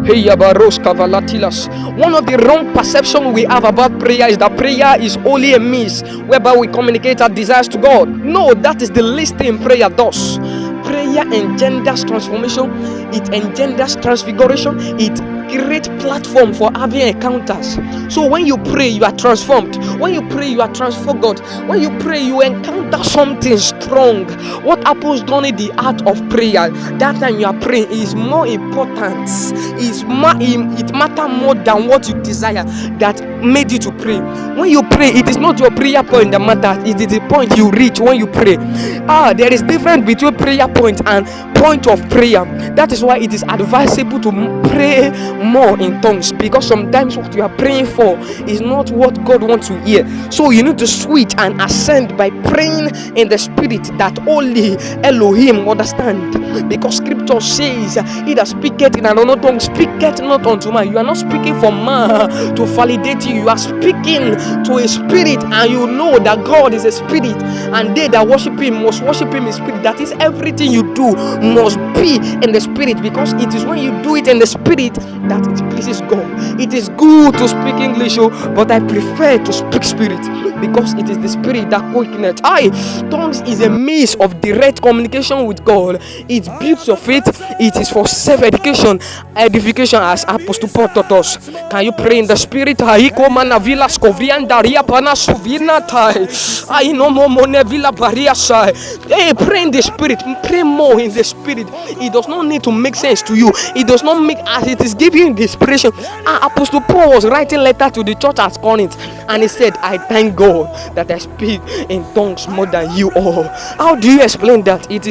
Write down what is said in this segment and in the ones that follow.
Hey, Yabaros Kavalatilas. One of the wrong perception we have about prayer is that prayer is only a means whereby we communicate our desires to God. No, that is the least thing prayer does. Prayer engenders transformation, it engenders transfiguration, it creates platform for having encounters. So when you pray, you are transformed. When you pray, you are transfigured. When you pray, you encounter something strong. What happens during the art of prayer, that time you are praying, is more important. It matters more than what you desire that made you to pray. When you pray, it is not your prayer point that matters, it is the point you reach when you pray. There is difference between prayer point and point of prayer. That is why it is advisable to pray more in tongues, because sometimes what you are praying for is not what God wants to hear. So you need to switch and ascend by praying in the spirit that only Elohim understand, because scripture says, he that speaketh in another tongue speaketh not unto man. You are not speaking for man to validate you. You are speaking to a spirit, and you know that God is a spirit, and they that worship him must worship him in spirit. That is, everything you do must be in the spirit, because it is when you do it in the spirit that it pleases God. It is good to speak English, but I prefer to speak spirit, because it is the spirit that quickeneth. Tongues is a means of direct communication with God. It builds your faith. It is for self-education, edification, as Apostle Paul taught us. Can you pray in the spirit? Hey, pray in the spirit. Pray more in the spirit. It does not need to make sense to you. It does not make, as it is giving the inspiration. Apostle Paul was writing letter to the church at Corinth, and he said, I thank God that I speak in tongues more than you all. How do you explain that? It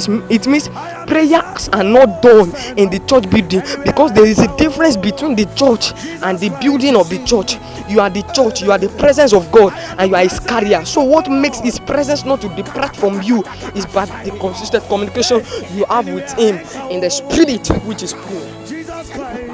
means prayers are not done in the church building, because there is a difference between the church and the building of the church. You are the church, you are the presence of God, and you are his carrier. So what makes his presence not to depart from you is by the consistent communication you have with him in the spirit, which is prayer.